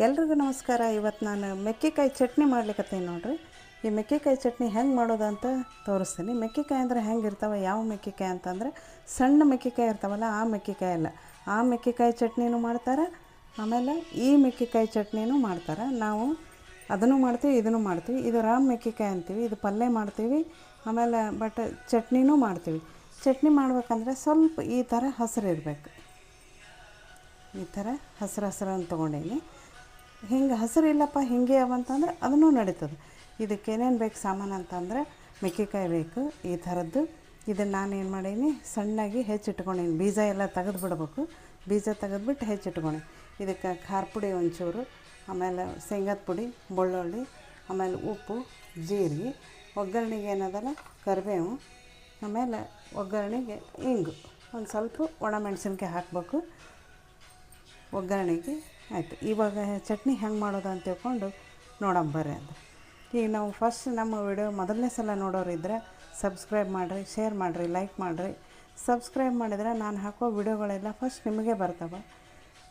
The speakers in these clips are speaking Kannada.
ಎಲ್ರಿಗೂ ನಮಸ್ಕಾರ. ಇವತ್ತು ನಾನು ಮೆಕ್ಕೆಕಾಯಿ ಚಟ್ನಿ ಮಾಡ್ಲಿಕ್ಕತ್ತೀನಿ ನೋಡ್ರಿ. ಈ ಮೆಕ್ಕೆಕಾಯಿ ಚಟ್ನಿ ಹೆಂಗೆ ಮಾಡೋದು ಅಂತ ತೋರಿಸ್ತೀನಿ. ಮೆಕ್ಕೆಕಾಯಿ ಅಂದರೆ ಹೆಂಗೆ ಇರ್ತಾವೆ, ಯಾವ ಮೆಕ್ಕೆಕಾಯಿ ಅಂತಂದರೆ ಸಣ್ಣ ಮೆಕ್ಕೆಕಾಯಿ ಇರ್ತಾವಲ್ಲ, ಆ ಮೆಕ್ಕೆಕಾಯಿ ಅಲ್ಲ. ಆ ಮೆಕ್ಕೆಕಾಯಿ ಚಟ್ನಿನೂ ಮಾಡ್ತಾರೆ, ಆಮೇಲೆ ಈ ಮೆಕ್ಕೆಕಾಯಿ ಚಟ್ನಿನೂ ಮಾಡ್ತಾರೆ. ನಾವು ಅದನ್ನು ಮಾಡ್ತೀವಿ, ಇದನ್ನು ಮಾಡ್ತೀವಿ. ಇದು ರಾಮ್ ಮೆಕ್ಕೆಕಾಯಿ ಅಂತೀವಿ. ಇದು ಪಲ್ಯ ಮಾಡ್ತೀವಿ, ಆಮೇಲೆ ಚಟ್ನಿನೂ ಮಾಡ್ತೀವಿ. ಚಟ್ನಿ ಮಾಡ್ಬೇಕಂದ್ರೆ ಸ್ವಲ್ಪ ಈ ಥರ ಹಸಿರು ಇರಬೇಕು. ಈ ಥರ ಹಸಿರನ್ನು ತೊಗೊಂಡೀನಿ. ಹಿಂಗೆ ಹಸಿರು ಇಲ್ಲಪ್ಪ ಹಿಂಗೆ ಅವಂತಂದ್ರೆ ಅದನ್ನೂ ನಡೀತದೆ. ಇದಕ್ಕೆ ಏನೇನು ಬೇಕು ಸಾಮಾನು ಅಂತಂದ್ರೆ ಮೆಕ್ಕೆಕಾಯಿ ಬೇಕು ಈ ಥರದ್ದು. ಇದನ್ನು ನಾನು ಏನು ಮಾಡೀನಿ, ಸಣ್ಣಾಗಿ ಹೆಚ್ಚಿಟ್ಕೊಂಡೀನಿ. ಬೀಜ ಎಲ್ಲ ತೆಗೆದು ಬಿಡಬೇಕು. ಬೀಜ ತೆಗೆದ್ಬಿಟ್ಟು ಹೆಚ್ಚಿಟ್ಕೊಂಡಿ. ಇದಕ್ಕೆ ಖಾರ ಪುಡಿ ಒಂಚೂರು, ಆಮೇಲೆ ಶೇಂಗಾದ ಪುಡಿ, ಬೆಳ್ಳುಳ್ಳಿ, ಆಮೇಲೆ ಉಪ್ಪು, ಜೀರಿಗೆ, ಒಗ್ಗರಣೆಗೆ ಏನದಲ್ಲ ಕರಿಬೇವು, ಆಮೇಲೆ ಒಗ್ಗರಣೆಗೆ ಇಂಗು, ಒಂದು ಸ್ವಲ್ಪ ಒಣಮೆಣ್ಸಿನ್ಕಾಯಿ ಹಾಕಬೇಕು ಒಗ್ಗರಣೆಗೆ. ಆಯಿತು. ಇವಾಗ ಚಟ್ನಿ ಹೆಂಗೆ ಮಾಡೋದು ಅಂತ ತಿಳ್ಕೊಂಡು ನೋಡಂಬರ್ರಿ ಅಂತ. ಈಗ ನಾವು ಫಸ್ಟ್ ನಮ್ಮ ವಿಡಿಯೋ ಮೊದಲನೇ ಸಲ ನೋಡೋರಿದ್ದರೆ ಸಬ್ಸ್ಕ್ರೈಬ್ ಮಾಡಿರಿ, ಶೇರ್ ಮಾಡಿರಿ, ಲೈಕ್ ಮಾಡಿರಿ. ಸಬ್ಸ್ಕ್ರೈಬ್ ಮಾಡಿದರೆ ನಾನು ಹಾಕೋ ವಿಡಿಯೋಗಳೆಲ್ಲ ಫಸ್ಟ್ ನಿಮಗೆ ಬರ್ತವೆ.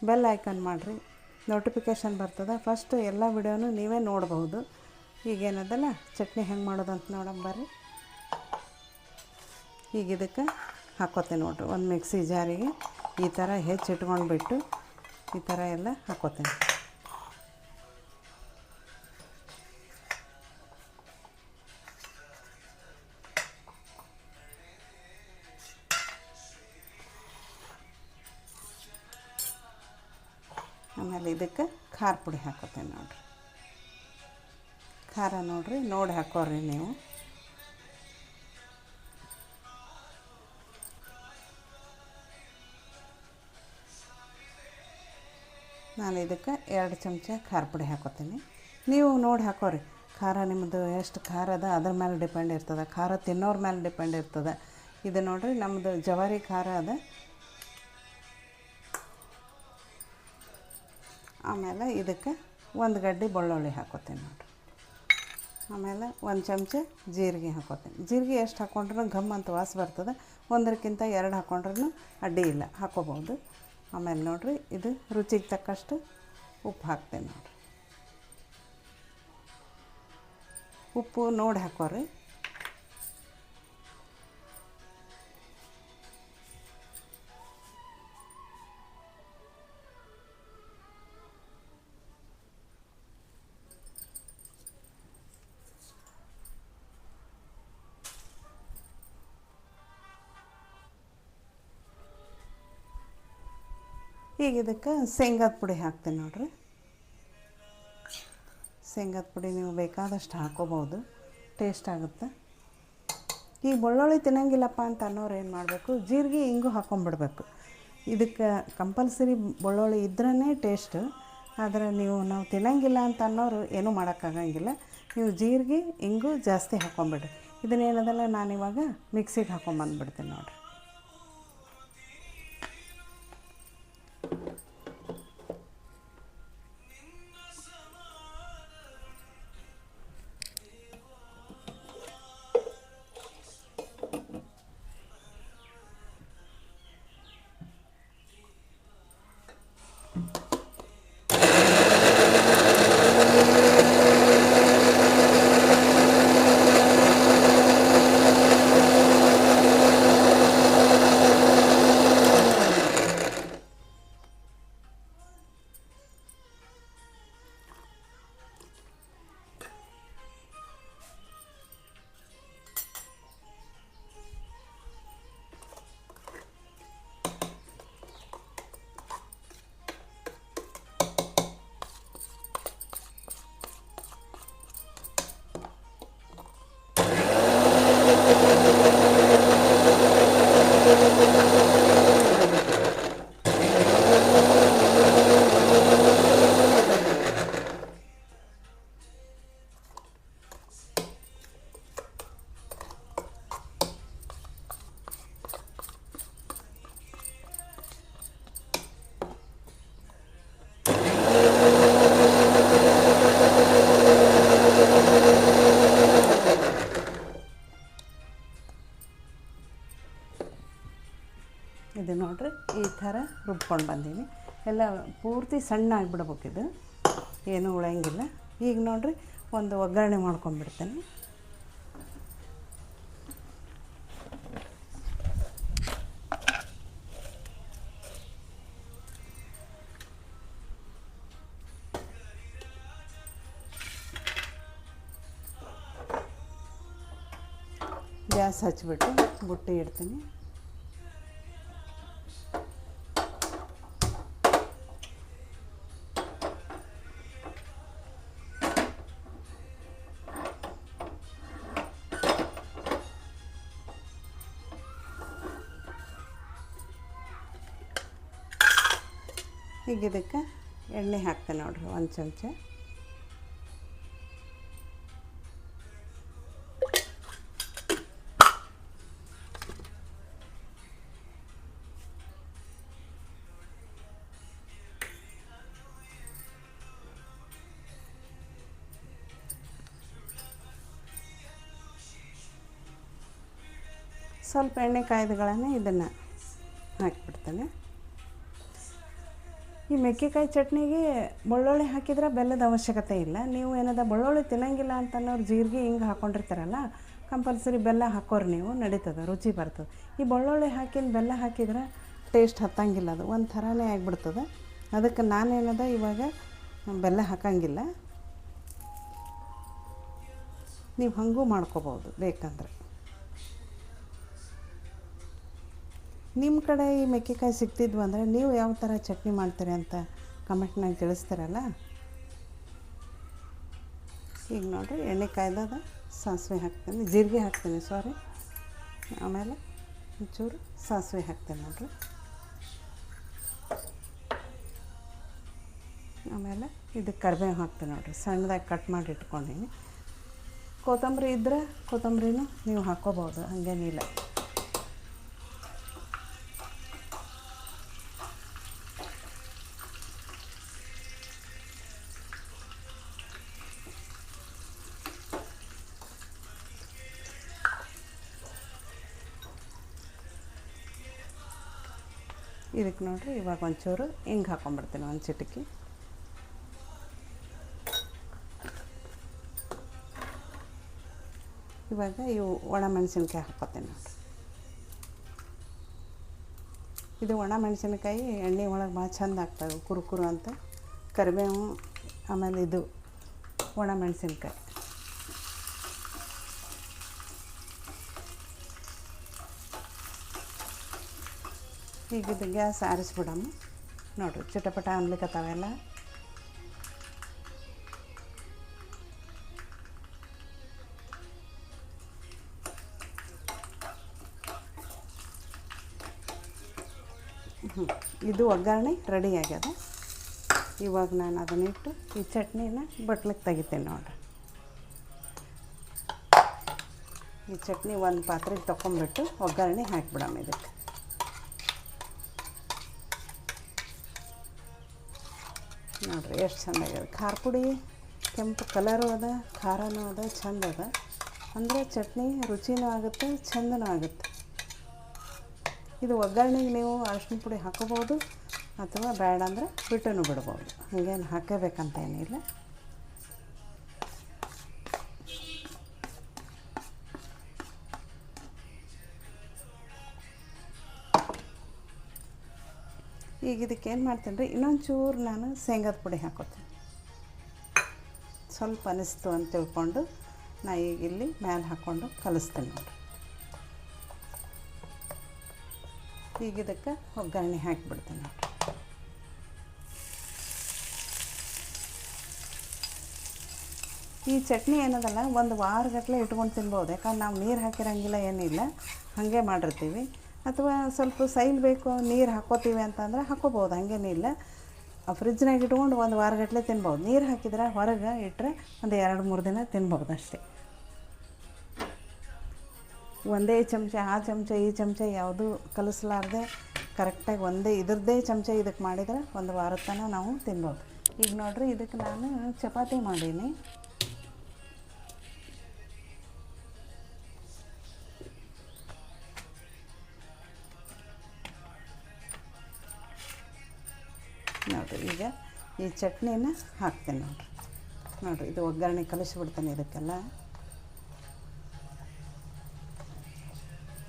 ಬೆಲ್ ಐಕನ್ ಮಾಡಿರಿ, ನೋಟಿಫಿಕೇಷನ್ ಬರ್ತದೆ. ಫಸ್ಟ್ ಎಲ್ಲ ವಿಡಿಯೋನು ನೀವೇ ನೋಡ್ಬೋದು. ಈಗೇನದಲ್ಲ ಚಟ್ನಿ ಹೆಂಗೆ ಮಾಡೋದು ಅಂತ ನೋಡಂಬರ್ರಿ. ಈಗ ಇದಕ್ಕೆ ಹಾಕ್ಕೋತೀನಿ ನೋಡಿರಿ. ಒಂದು ಮಿಕ್ಸಿ ಜಾರಿಗೆ ಈ ಥರ ಹೆಚ್ಚಿಟ್ಕೊಂಡ್ಬಿಟ್ಟು ಈ ಥರ ಎಲ್ಲ ಹಾಕ್ಕೋತೀನಿ. ಆಮೇಲೆ ಇದಕ್ಕೆ ಖಾರ ಪುಡಿ ಹಾಕ್ಕೋತೀನಿ ನೋಡಿರಿ. ಖಾರ ನೋಡಿರಿ ನೋಡಿ ಹಾಕೋರಿ ನೀವು. ನಾನು ಇದಕ್ಕೆ 2 ಚಮಚ ಖಾರ ಪುಡಿ ಹಾಕೋತೀನಿ. ನೀವು ನೋಡಿ ಹಾಕೋರಿ. ಖಾರ ನಿಮ್ಮದು ಎಷ್ಟು ಖಾರ ಅದ ಅದ್ರ ಮೇಲೆ ಡಿಪೆಂಡ್ ಇರ್ತದೆ. ಖಾರ ತಿನ್ನೋರ ಮೇಲೆ ಡಿಪೆಂಡ್ ಇರ್ತದೆ. ಇದು ನೋಡಿರಿ ನಮ್ಮದು ಜವಾರಿ ಖಾರ ಅದ. ಆಮೇಲೆ ಇದಕ್ಕೆ 1 ಗಡ್ಡೆ ಬೆಳ್ಳುಳ್ಳಿ ಹಾಕೋತೀನಿ ನೋಡಿರಿ. ಆಮೇಲೆ 1 ಚಮಚ ಜೀರಿಗೆ ಹಾಕೋತೀನಿ. ಜೀರಿಗೆ ಎಷ್ಟು ಹಾಕ್ಕೊಂಡ್ರೂ ಘಮ್ ಅಂತ ವಾಸ ಬರ್ತದೆ. 1ಕ್ಕಿಂತ 2 ಹಾಕ್ಕೊಂಡ್ರೂ ಅಡ್ಡಿ ಇಲ್ಲ, ಹಾಕ್ಕೋಬೋದು. ಆಮೇಲೆ ನೋಡಿರಿ ಇದು ರುಚಿಗೆ ತಕ್ಕಷ್ಟು ಉಪ್ಪು ಹಾಕ್ತೇನೆ ನೋಡಿರಿ. ಉಪ್ಪು ನೋಡಿ ಹಾಕೋರಿ. ಈಗ ಇದಕ್ಕೆ ಶೇಂಗಾದ ಪುಡಿ ಹಾಕ್ತೀನಿ ನೋಡಿರಿ. ಶೇಂಗಾದ ಪುಡಿ ನೀವು ಬೇಕಾದಷ್ಟು ಹಾಕ್ಕೋಬೋದು, ಟೇಸ್ಟ್ ಆಗುತ್ತೆ. ಈ ಬೆಳ್ಳುಳ್ಳಿ ತಿನ್ನಂಗಿಲ್ಲಪ್ಪ ಅಂತ ಅನ್ನೋರು ಏನು ಮಾಡಬೇಕು, ಜೀರಿಗೆ ಹಿಂಗು ಹಾಕ್ಕೊಂಬಿಡ್ಬೇಕು. ಇದಕ್ಕೆ ಕಂಪಲ್ಸರಿ ಬೆಳ್ಳುಳ್ಳಿ ಇದ್ರೇ ಟೇಸ್ಟ್. ಆದರೆ ನಾವು ತಿನ್ನಂಗಿಲ್ಲ ಅಂತ ಅನ್ನೋರು ಏನೂ ಮಾಡೋಕ್ಕಾಗಂಗಿಲ್ಲ. ನೀವು ಜೀರಿಗೆ ಹಿಂಗು ಜಾಸ್ತಿ ಹಾಕ್ಕೊಂಬಿಡ್ರಿ. ಇದನ್ನೇನದಲ್ಲ ನಾನಿವಾಗ ಮಿಕ್ಸಿಗೆ ಹಾಕ್ಕೊಂಬಂದ್ಬಿಡ್ತೀನಿ ನೋಡಿರಿ. ಇದು ನೋಡ್ರಿ ಈ ಥರ ರುಬ್ಕೊಂಡು ಬಂದೀನಿ. ಎಲ್ಲ ಪೂರ್ತಿ ಸಣ್ಣ ಆಗಿಬಿಡ್ಬೇಕಿದು. ಏನೂ ಉಳಿಯಂಗಿಲ್ಲ. ಈಗ ನೋಡಿರಿ ಒಂದು ಒಗ್ಗರಣೆ ಮಾಡ್ಕೊಂಡ್ಬಿಡ್ತೇನೆ. ಗ್ಯಾಸ್ ಹಚ್ಚಿಬಿಟ್ಟು ಬುಟ್ಟಿ ಇಡ್ತೀನಿ. ಈಗ ಇದಕ್ಕೆ ಎಣ್ಣೆ ಹಾಕ್ತೇನೆ ನೋಡಿರಿ, 1 ಚಮಚ. ಸ್ವಲ್ಪ ಎಣ್ಣೆ ಕಾಯ್ದುಗಳನ್ನ ಇದನ್ನು ಹಾಕಿಬಿಡ್ತೇನೆ. ಈ ಮೆಕ್ಕೆಕಾಯಿ ಚಟ್ನಿಗೆ ಬೆಳ್ಳುಳ್ಳಿ ಹಾಕಿದ್ರೆ ಬೆಲ್ಲದ ಅವಶ್ಯಕತೆ ಇಲ್ಲ. ನೀವು ಏನದ ಬೆಳ್ಳುಳ್ಳಿ ತಿನ್ನಂಗಿಲ್ಲ ಅಂತನ್ನೋರು ಜೀರಿಗೆ ಹಿಂಗೆ ಹಾಕ್ಕೊಂಡಿರ್ತಾರಲ್ಲ, ಕಂಪಲ್ಸರಿ ಬೆಲ್ಲ ಹಾಕೋರು ನೀವು, ನಡೀತದೆ, ರುಚಿ ಬರ್ತದೆ. ಈ ಬೆಳ್ಳುಳ್ಳಿ ಹಾಕಿನ ಬೆಲ್ಲ ಹಾಕಿದ್ರೆ ಟೇಸ್ಟ್ ಹತ್ತಂಗಿಲ್ಲ, ಅದು ಒಂದು ಥರನೇ ಆಗಿಬಿಡ್ತದೆ. ಅದಕ್ಕೆ ನಾನೇನದ ಇವಾಗ ಬೆಲ್ಲ ಹಾಕಂಗಿಲ್ಲ. ನೀವು ಹಾಗೂ ಮಾಡ್ಕೋಬೋದು ಬೇಕಂದ್ರೆ. ನಿಮ್ಮ ಕಡೆ ಈ ಮೆಕ್ಕೆಕಾಯಿ ಸಿಗ್ತಿದ್ವು ಅಂದರೆ ನೀವು ಯಾವ ಥರ ಚಟ್ನಿ ಮಾಡ್ತೀರಿ ಅಂತ ಕಮೆಂಟ್ನಾಗ ತಿಳಿಸ್ತೀರಲ್ಲ. ಈಗ ನೋಡಿರಿ ಎಣ್ಣೆ ಕಾಯ್ದಾಗ ಸಾಸಿವೆ ಹಾಕ್ತೀನಿ, ಜೀರಿಗೆ ಹಾಕ್ತೀನಿ, ಆಮೇಲೆ ಒಂಚೂರು ಸಾಸಿವೆ ಹಾಕ್ತೀನಿ ನೋಡಿರಿ. ಆಮೇಲೆ ಇದಕ್ಕೆ ಕರಿಬೇವು ಹಾಕ್ತೀನಿ ನೋಡಿರಿ, ಸಣ್ಣದಾಗಿ ಕಟ್ ಮಾಡಿ ಇಟ್ಕೊಂಡೀನಿ. ಕೊತ್ತಂಬರಿ ಇದ್ದರೆ ಕೊತ್ತಂಬರಿನೂ ನೀವು ಹಾಕ್ಕೋಬೋದು, ಹಾಗೇನಿಲ್ಲ. ಇದಕ್ಕೆ ನೋಡಿರಿ ಇವಾಗ ಒಂಚೂರು ಹಿಂಗೆ ಹಾಕ್ಕೊಂಬಿಡ್ತೀನಿ, 1 ಚಿಟಿಕೆ. ಇವಾಗ ಇವು ಒಣ ಮೆಣಸಿನ್ಕಾಯಿ ಹಾಕ್ಕೊತೀನಿ ನೋಡಿರಿ. ಇದು ಒಣ ಮೆಣಸಿನ್ಕಾಯಿ ಎಣ್ಣೆ ಒಳಗೆ ಭಾಳ ಚೆಂದ ಆಗ್ತವೆ, ಕುರುಕುರು ಅಂತ. ಕರಿಬೇವು, ಆಮೇಲೆ ಇದು ಒಣ ಮೆಣಸಿನ್ಕಾಯಿ. ಈಗ ಇದು ಗ್ಯಾಸ್ ಆರಿಸ್ಬಿಡಮ್ಮ. ನೋಡಿರಿ ಚಿಟಪಟ ಅನ್ಲಿಕ್ಕತ್ತಾವೆಲ್ಲ. ಇದು ಒಗ್ಗರಣೆ ರೆಡಿ ಆಗ್ಯದ. ಇವಾಗ ನಾನು ಅದನ್ನಿಟ್ಟು ಈ ಚಟ್ನಿನ ಬಟ್ಲಿಗೆ ತೆಗಿತೀನಿ ನೋಡಿರಿ. ಈ ಚಟ್ನಿ ಒಂದು ಪಾತ್ರೆಗೆ ತೊಗೊಂಬಿಟ್ಟು ಒಗ್ಗರಣೆ ಹಾಕಿಬಿಡಮ್ಮ ಇದಕ್ಕೆ. ನೋಡಿರಿ ಎಷ್ಟು ಚೆಂದಾಗ್ಯದ. ಖಾರ ಪುಡಿ ಕೆಂಪು ಕಲರು ಅದ, ಖಾರನೂ ಅದ, ಚೆಂದ ಅದ. ಅಂದರೆ ಚಟ್ನಿ ರುಚಿನೂ ಆಗುತ್ತೆ, ಚೆಂದನೂ ಆಗುತ್ತೆ. ಇದು ಒಗ್ಗರಣೆಗೆ ನೀವು ಅರಿಶಿನ ಪುಡಿ ಹಾಕೋಬೋದು, ಅಥವಾ ಬೇಡ ಅಂದರೆ ಬಿಟ್ಟೂ ಬಿಡ್ಬೋದು, ಹಾಗೇನು ಹಾಕಬೇಕಂತ ಏನಿಲ್ಲ. ಈಗ ಇದಕ್ಕೆ ಏನು ಮಾಡ್ತೀನಿ ರೀ, ಇನ್ನೊಂದು ಚೂರು ನಾನು ಶೇಂಗಾದ ಪುಡಿ ಹಾಕೋತೀನಿ. ಸ್ವಲ್ಪ ಅನಿಸ್ತು ಅಂತ ತಿಳ್ಕೊಂಡು ನಾ ಈಗ ಇಲ್ಲಿ ಮೇಲೆ ಹಾಕ್ಕೊಂಡು ಕಲಿಸ್ತೀನಿ ನೋಡಿರಿ. ಈಗ ಇದಕ್ಕೆ ಒಗ್ಗರಣೆ ಹಾಕಿಬಿಡ್ತೀನಿ ನೋಡಿರಿ. ಈ ಚಟ್ನಿ ಏನದಲ್ಲ ಒಂದು ವಾರಗಟ್ಟಲೆ ಇಟ್ಕೊಂಡು ತಿನ್ಬೋದು. ಯಾಕಂದ್ರೆ ನಾವು ನೀರು ಹಾಕಿರಂಗಿಲ್ಲ, ಏನಿಲ್ಲ, ಹಾಗೆ ಮಾಡಿರ್ತೀವಿ. ಅಥವಾ ಸ್ವಲ್ಪ ಸೈಲ್ ಬೇಕು, ನೀರು ಹಾಕ್ಕೋತೀವಿ ಅಂತಂದ್ರೆ ಹಾಕ್ಕೋಬೋದು, ಹಾಗೇನಿಲ್ಲ. ಫ್ರಿಜ್ನಾಗ ಇಟ್ಕೊಂಡು ಒಂದು ವಾರಗಟ್ಟಲೆ ತಿನ್ಬೋದು. ನೀರು ಹಾಕಿದ್ರೆ ಹೊರಗೆ ಇಟ್ಟರೆ ಒಂದು 2-3 ದಿನ ತಿನ್ಬೋದು ಅಷ್ಟೇ. ಒಂದೇ ಚಮಚ, ಆ ಚಮಚ, ಈ ಚಮಚ ಯಾವುದೂ ಕಲಿಸ್ಲಾರ್ದೆ ಕರೆಕ್ಟಾಗಿ ಒಂದೇ ಇದ್ರದ್ದೇ ಚಮಚ ಇದಕ್ಕೆ ಮಾಡಿದರೆ ಒಂದು ವಾರದ ತನಕ ನಾವು ತಿನ್ಬೋದು. ಈಗ ನೋಡಿರಿ ಇದಕ್ಕೆ ನಾನು ಚಪಾತಿ ಮಾಡೀನಿ. ನೋಡಿರಿ ಈಗ ಈ ಚಟ್ನಿನ ಹಾಕ್ತೀನಿ ನೋಡಿರಿ ಇದು ಒಗ್ಗರಣೆ ಕಲಿಸ್ಬಿಡ್ತೀನಿ ಇದಕ್ಕೆಲ್ಲ.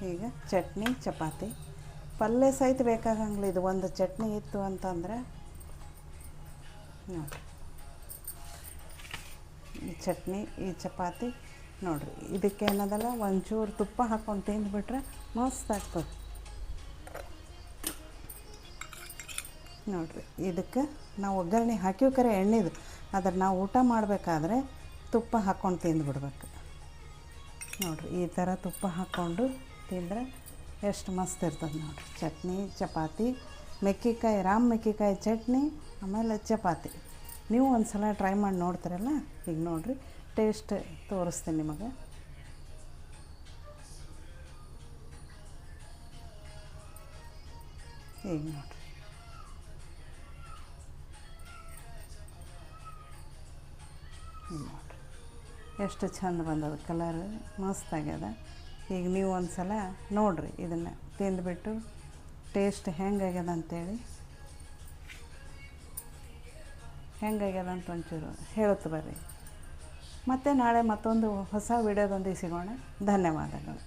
ಈಗ ಚಟ್ನಿ ಚಪಾತಿ ಪಲ್ಯ ಸಹಿತ ಬೇಕಾಗಂಗಿಲ್ಲ. ಇದು ಒಂದು ಚಟ್ನಿ ಇತ್ತು ಅಂತಂದರೆ ನೋಡಿರಿ ಈ ಚಟ್ನಿ ಈ ಚಪಾತಿ ನೋಡಿರಿ ಇದಕ್ಕೇನದಲ್ಲ ಒಂಚೂರು ತುಪ್ಪ ಹಾಕ್ಕೊಂಡು ತಿಂದುಬಿಟ್ರೆ ಮಸ್ತ್ ಆಗ್ತದೆ ನೋಡಿರಿ. ಇದಕ್ಕೆ ನಾವು ಒಗ್ಗರಣೆ ಹಾಕಿವ್ ಕರೆ ಎಣ್ಣೆದು, ಆದರೆ ನಾವು ಊಟ ಮಾಡಬೇಕಾದ್ರೆ ತುಪ್ಪ ಹಾಕ್ಕೊಂಡು ತಿಂದುಬಿಡ್ಬೇಕು ನೋಡಿರಿ. ಈ ಥರ ತುಪ್ಪ ಹಾಕ್ಕೊಂಡು ತಿಂದರೆ ಎಷ್ಟು ಮಸ್ತ್ ಇರ್ತದೆ ನೋಡಿರಿ. ಚಟ್ನಿ ಚಪಾತಿ ಮೆಕ್ಕೆಕಾಯಿ ಮೆಕ್ಕೆಕಾಯಿ ಚಟ್ನಿ ಆಮೇಲೆ ಚಪಾತಿ. ನೀವು ಒಂದು ಸಲ ಟ್ರೈ ಮಾಡಿ ನೋಡ್ತೀರಲ್ಲ. ಈಗ ನೋಡಿರಿ ಟೇಸ್ಟ್ ತೋರಿಸ್ತೀನಿ ನಿಮಗೆ. ಈಗ ನೋಡಿರಿ ನೋಡಿರಿ ಎಷ್ಟು ಚಂದ ಬಂದದ, ಕಲರ್ ಮಸ್ತ್ ಆಗ್ಯದ. ಈಗ ನೀವು ಒಂದು ಸಲ ನೋಡಿರಿ ಇದನ್ನು ತಿಂದುಬಿಟ್ಟು ಟೇಸ್ಟ್ ಹೆಂಗಾಗ್ಯದ ಅಂತೇಳಿ, ಹೆಂಗಾಗ್ಯದ ಅಂತ ಒಂಚೂರು ಹೇಳುತ್ತೆ ಬರ್ರಿ. ಮತ್ತು ನಾಳೆ ಮತ್ತೊಂದು ಹೊಸ ವಿಡಿಯೋದೊಂದಿಗೆ ಸಿಗೋಣ. ಧನ್ಯವಾದಗಳು.